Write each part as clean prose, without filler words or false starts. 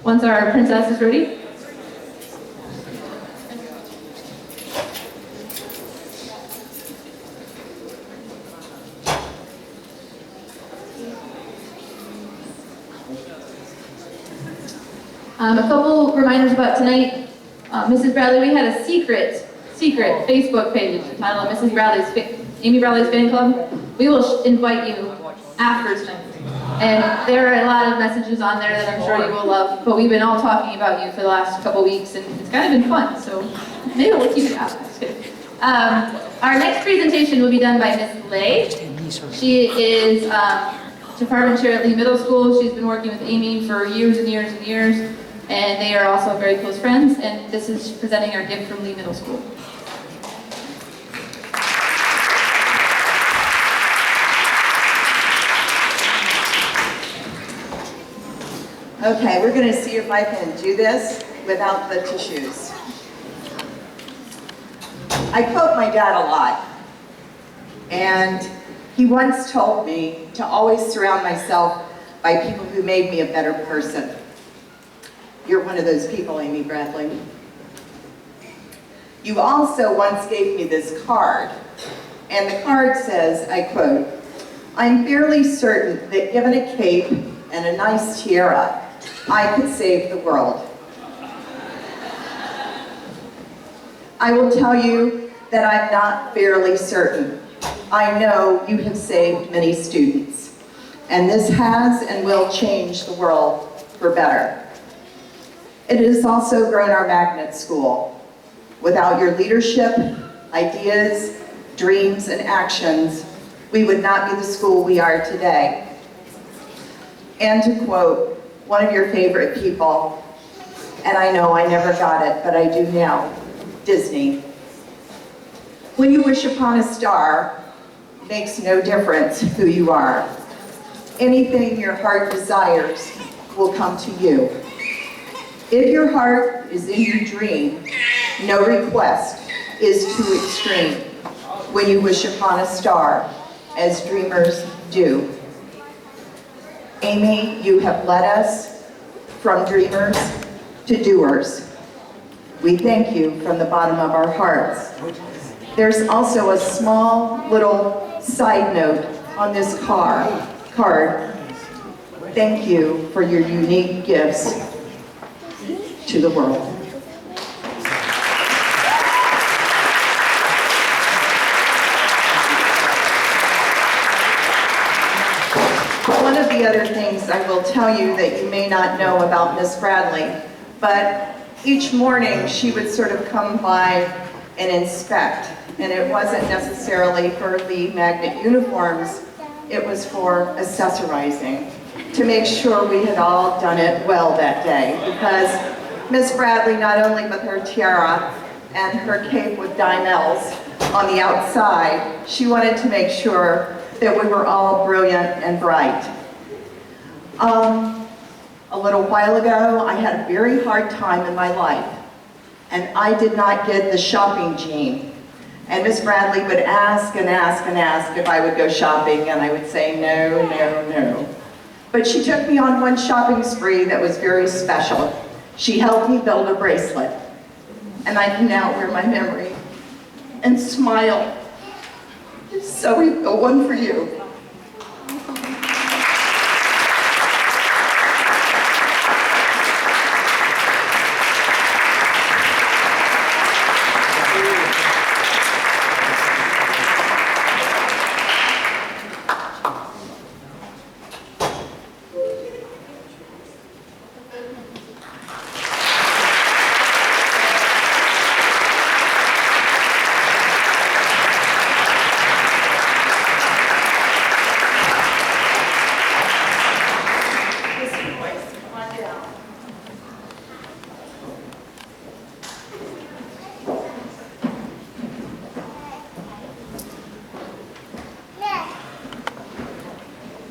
once our princess is ready. A couple reminders about tonight. Mrs. Bradley, we had a secret Facebook page entitled Amy Bradley's Fan Club. We will invite you after tonight. And there are a lot of messages on there that I'm sure you will love, but we've been all talking about you for the last couple weeks, and it's kind of been fun, so maybe we'll keep it out. Just kidding. Our next presentation will be done by Miss Lay. She is department chair at Lee Middle School. She's been working with Amy for years and years and years, and they are also very close friends, and this is presenting our gift from Lee Middle School. Okay, we're going to see if I can do this without the tissues. I quote my dad a lot, and he once told me to always surround myself by people who made me a better person. You're one of those people, Amy Bradley. You also once gave me this card, and the card says, I quote, "I'm fairly certain that given a cape and a nice tiara, I could save the world." I will tell you that I'm not fairly certain. I know you have saved many students, and this has and will change the world for better. It has also grown our magnet school. Without your leadership, ideas, dreams, and actions, we would not be the school we are today. And to quote one of your favorite people, and I know I never got it, but I do now, Disney. When you wish upon a star, it makes no difference who you are. Anything your heart desires will come to you. If your heart is in your dream, no request is too extreme when you wish upon a star, as dreamers do. Amy, you have led us from dreamers to doers. We thank you from the bottom of our hearts. There's also a small little side note on this card. Thank you for your unique gifts to the world. One of the other things I will tell you that you may not know about Miss Bradley, but each morning she would sort of come by and inspect, and it wasn't necessarily for the magnet uniforms, it was for accessorizing, to make sure we had all done it well that day, because Miss Bradley, not only with her tiara and her cape with diamonds on the outside, she wanted to make sure that we were all brilliant and bright. A little while ago, I had a very hard time in my life, and I did not get the shopping gene. And Miss Bradley would ask and ask and ask if I would go shopping, and I would say no, no, no. But she took me on one shopping spree that was very special. She helped me build a bracelet, and I can now wear my memory and smile. So we built one for you.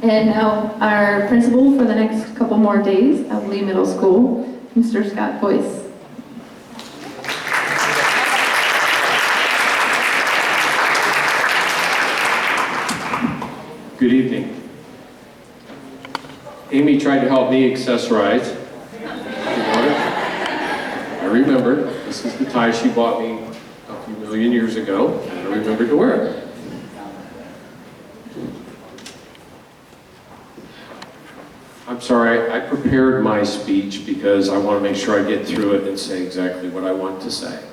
And now our principal for the next couple more days at Lee Middle School, Mr. Scott Boyce. Good evening. Amy tried to help me accessorize. remembered. This is the tie she bought me a few million years ago, and I remembered to wear it. I'm sorry, I prepared my speech because I want to make sure I get through it and say exactly what I want to say.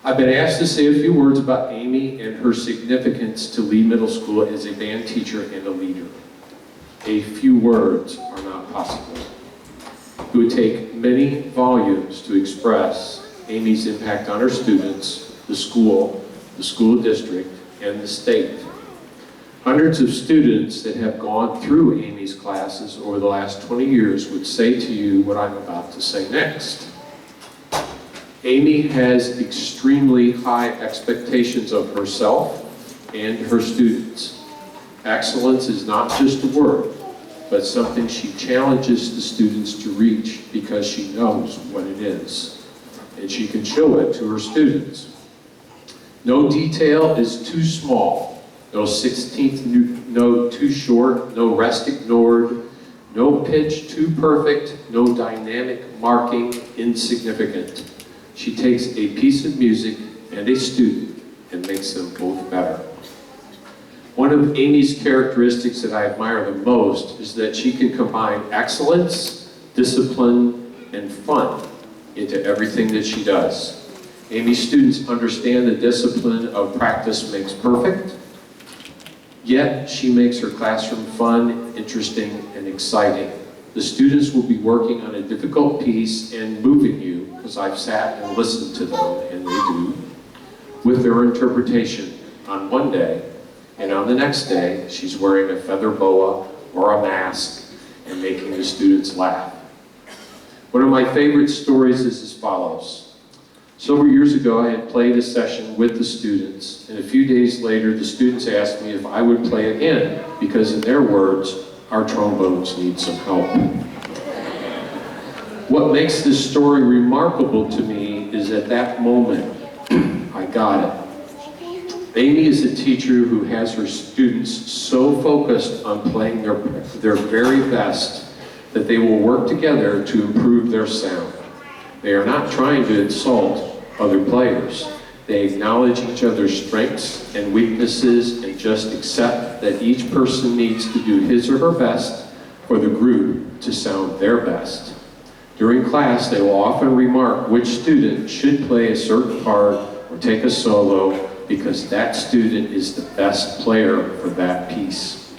I've been asked to say a few words about Amy and her significance to Lee Middle School as a band teacher and a leader. A few words are not possible. It would take many volumes to express Amy's impact on her students, the school district, and the state. Hundreds of students that have gone through Amy's classes over the last 20 years would say to you what I'm about to say next. Amy has extremely high expectations of herself and her students. Excellence is not just a word, but something she challenges the students to reach because she knows what it is, and she can show it to her students. No detail is too small. No 16th note too short, no rest ignored, no pitch too perfect, no dynamic marking insignificant. She takes a piece of music and a student and makes them both better. One of Amy's characteristics that I admire the most is that she can combine excellence, discipline, and fun into everything that she does. Amy's students understand the discipline of practice makes perfect, yet she makes her classroom fun, interesting, and exciting. The students will be working on a difficult piece and moving you, because I've sat and listened to them, and they do, with their interpretation on one day, and on the next day, she's wearing a feather boa or a mask and making the students laugh. One of my favorite stories is as follows. Several years ago, I had played a session with the students, and a few days later, the students asked me if I would play again, because in their words, our trombones need some help. What makes this story remarkable to me is at that moment, I got it. Amy is a teacher who has her students so focused on playing their very best that they will work together to improve their sound. They are not trying to insult other players. They acknowledge each other's strengths and weaknesses and just accept that each person needs to do his or her best for the group to sound their best. During class, they will often remark which student should play a certain part or take a solo because that student is the best player for that piece.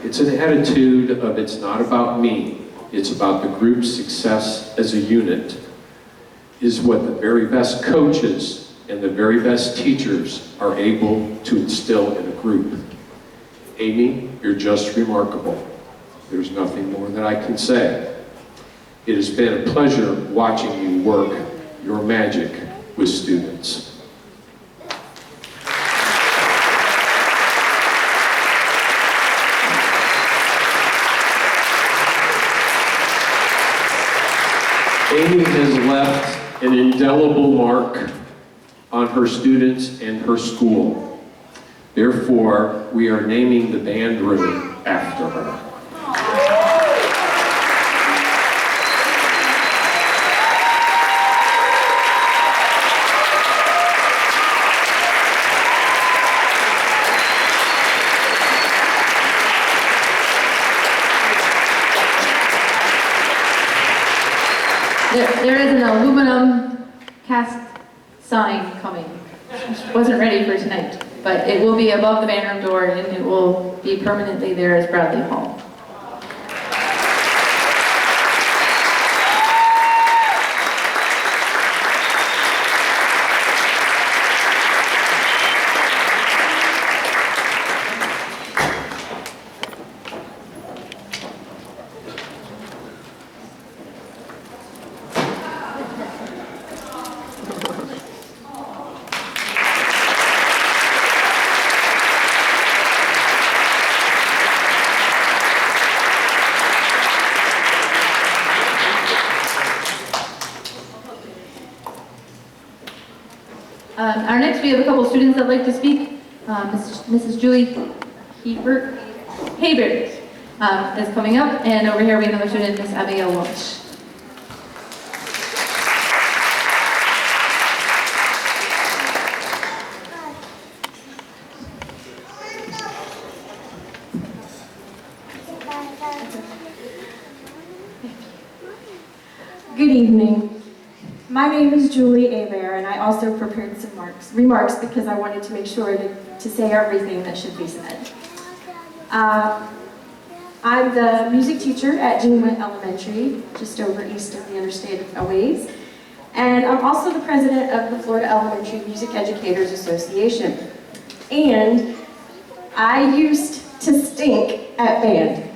It's an attitude of it's not about me, it's about the group's success as a unit, is what the very best coaches and the very best teachers are able to instill in a group. Amy, you're just remarkable. There's nothing more that I can say. It has been a pleasure watching you work your magic with students. Amy has left an indelible mark on her students and her school. Therefore, we are naming the band room after her. There is an aluminum cast sign coming. Wasn't ready for tonight, but it will be above the band room door and it will be permanently there as Bradley Hall. Our next, we have a couple students that like to speak. Mrs. Julie Hebert is coming up, and over here we have another student, Miss Abigail Walsh. Good evening. My name is Julie Abair, and I also prepared some remarks because I wanted to make sure to say everything that should be said. I'm the music teacher at Jeanwood Elementary, just over east of the Interstate a ways, and I'm also the president of the Florida Elementary Music Educators Association. And I used to stink at band.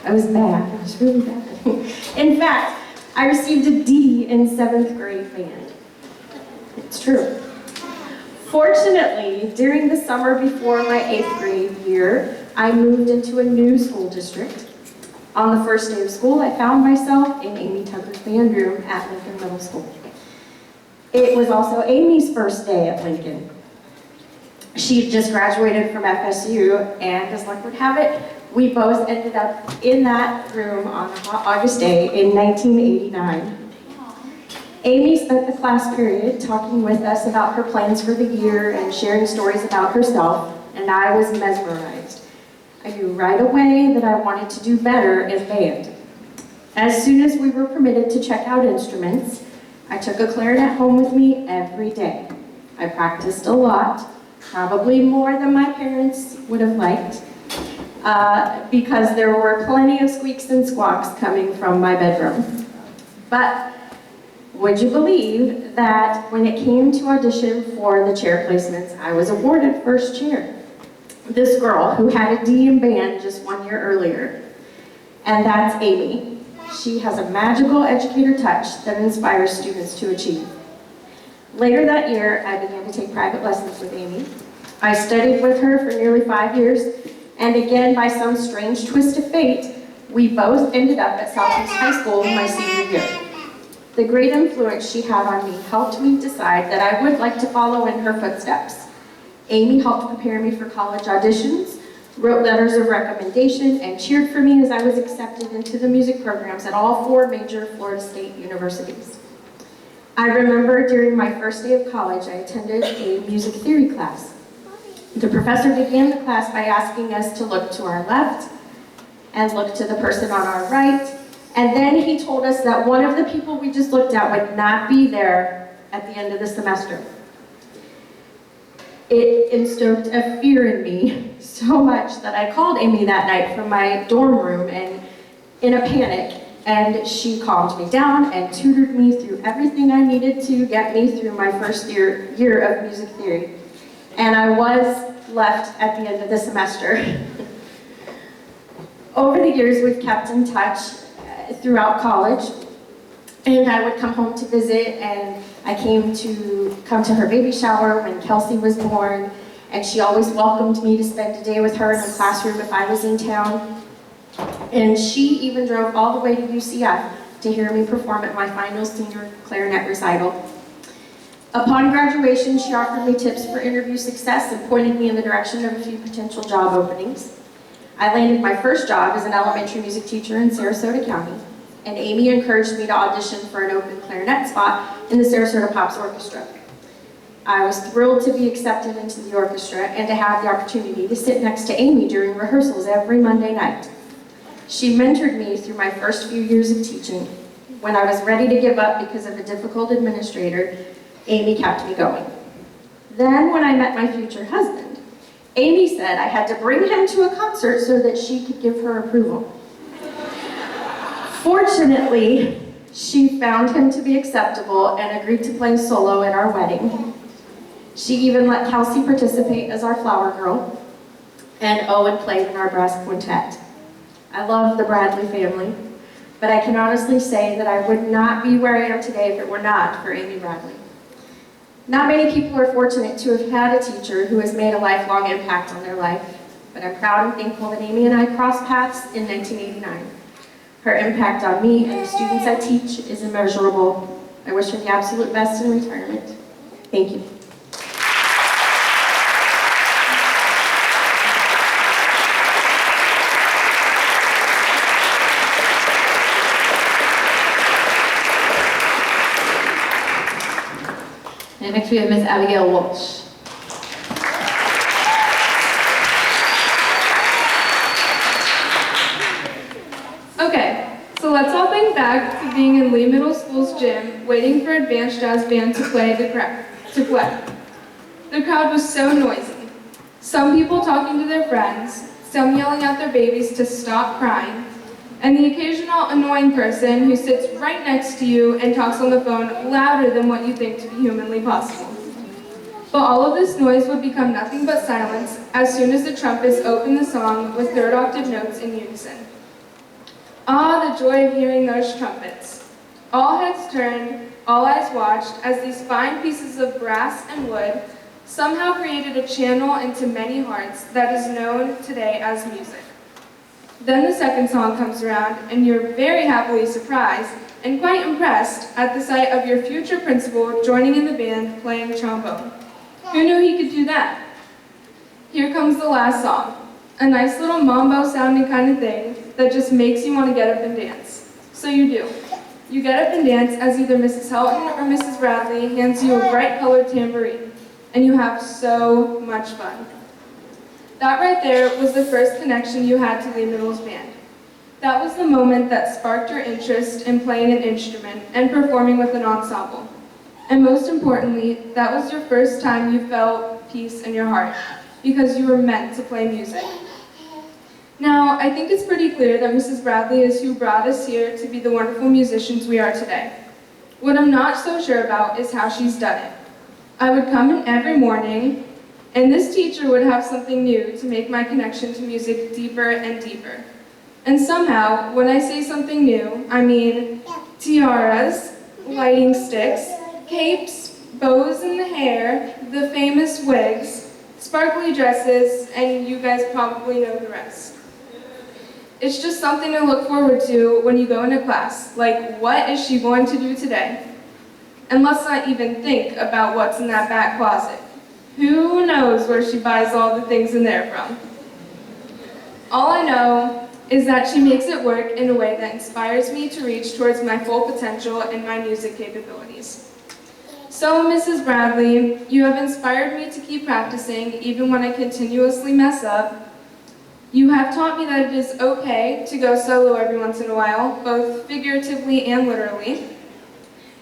I was bad, I was really bad. In fact, I received a D in 7th grade band. It's true. Fortunately, during the summer before my 8th grade year, I moved into a new school district. On the first day of school, I found myself in Amy Tucker's band room at Lincoln Middle School. It was also Amy's first day at Lincoln. She had just graduated from FSU, and as luck would have it, we both ended up in that room on a hot August day in 1989. Amy spent the class period talking with us about her plans for the year and sharing stories about herself, and I was mesmerized. I knew right away that I wanted to do better in band. As soon as we were permitted to check out instruments, I took a clarinet home with me every day. I practiced a lot, probably more than my parents would have liked, because there were plenty of squeaks and squawks coming from my bedroom. But would you believe that when it came to audition for the chair placements, I was awarded first chair? This girl who had a D in band just 1 year earlier. And that's Amy. She has a magical educator touch that inspires students to achieve. Later that year, I began to take private lessons with Amy. I studied with her for nearly 5 years, and again, by some strange twist of fate, we both ended up at Southeast High School my senior year. The great influence she had on me helped me decide that I would like to follow in her footsteps. Amy helped prepare me for college auditions, wrote letters of recommendation, and cheered for me as I was accepted into the music programs at all 4 major Florida State universities. I remember during my first day of college, I attended a music theory class. The professor began the class by asking us to look to our left and look to the person on our right, and then he told us that one of the people we just looked at would not be there at the end of the semester. It instilled a fear in me so much that I called Amy that night from my dorm room and in a panic, and she calmed me down and tutored me through everything I needed to get me through my first year of music theory. And I was left at the end of the semester. Over the years, we've kept in touch throughout college, and I would come home to visit, and I came to come to her baby shower when Kelsey was born, and she always welcomed me to spend a day with her in the classroom if I was in town. And she even drove all the way to UCF to hear me perform at my final senior clarinet recital. Upon graduation, she offered me tips for interview success and pointed me in the direction of a few potential job openings. I landed my first job as an elementary music teacher in Sarasota County, and Amy encouraged me to audition for an open clarinet spot in the Sarasota Pops Orchestra. I was thrilled to be accepted into the orchestra and to have the opportunity to sit next to Amy during rehearsals every Monday night. She mentored me through my first few years of teaching. When I was ready to give up because of a difficult administrator, Amy kept me going. Then when I met my future husband, Amy said I had to bring him to a concert so that she could give her approval. Fortunately, she found him to be acceptable and agreed to play solo at our wedding. She even let Kelsey participate as our flower girl, and Owen played in our brass quintet. I love the Bradley family, but I can honestly say that I would not be where I am today if it were not for Amy Bradley. Not many people are fortunate to have had a teacher who has made a lifelong impact on their life, but I'm proud and thankful that Amy and I crossed paths in 1989. Her impact on me and the students I teach is immeasurable. I wish her the absolute best in retirement. Thank you. And next we have Miss Abigail Walsh. Okay, so let's all think back to being in Lee Middle School's gym, waiting for Advanced Jazz Band to play. The crowd was so noisy. Some people talking to their friends, some yelling at their babies to stop crying, and the occasional annoying person who sits right next to you and talks on the phone louder than what you think to be humanly possible. But all of this noise would become nothing but silence as soon as the trumpets opened the song with third octave notes in unison. Ah, the joy of hearing those trumpets. All heads turned, all eyes watched as these fine pieces of brass and wood somehow created a channel into many hearts that is known today as music. Then the second song comes around, and you're very happily surprised and quite impressed at the sight of your future principal joining in the band playing trombone. Who knew he could do that? Here comes the last song, a nice little mambo-sounding kind of thing that just makes you want to get up and dance. So you do. You get up and dance as either Mrs. Helton or Mrs. Bradley hands you a bright-colored tambourine, and you have so much fun. That right there was the first connection you had to Lee Middle's band. That was the moment that sparked your interest in playing an instrument and performing with an ensemble. And most importantly, that was your first time you felt peace in your heart, because you were meant to play music. Now, I think it's pretty clear that Mrs. Bradley is who brought us here to be the wonderful musicians we are today. What I'm not so sure about is how she's done it. I would come in every morning, and this teacher would have something new to make my connection to music deeper and deeper. And somehow, when I say something new, I mean tiaras, lighting sticks, capes, bows in the hair, the famous wigs, sparkly dresses, and you guys probably know the rest. It's just something to look forward to when you go into class, like what is she going to do today? And let's not even think about what's in that back closet. Who knows where she buys all the things in there from? All I know is that she makes it work in a way that inspires me to reach towards my full potential and my music capabilities. So, Mrs. Bradley, you have inspired me to keep practicing even when I continuously mess up. You have taught me that it is okay to go solo every once in a while, both figuratively and literally.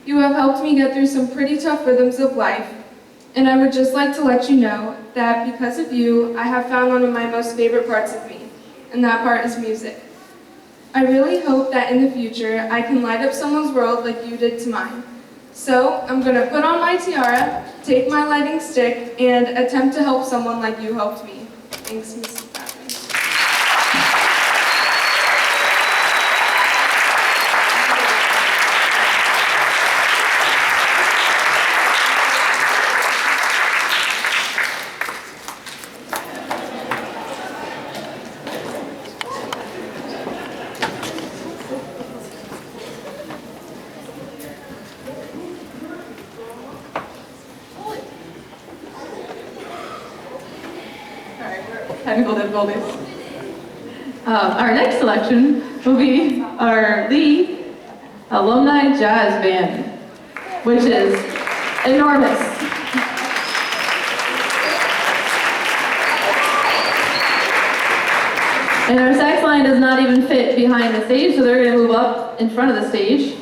You have helped me get through some pretty tough rhythms of life, and I would just like to let you know that because of you, I have found one of my most favorite parts of me, and that part is music. I really hope that in the future, I can light up someone's world like you did to mine. So, I'm going to put on my tiara, take my lighting stick, and attempt to help someone like you helped me. Thanks, Mrs. Bradley. Technical difficulties. Our next selection will be our Lee Alumni Jazz Band, which is enormous. And our sax line does not even fit behind the stage, so they're going to move up in front of the stage.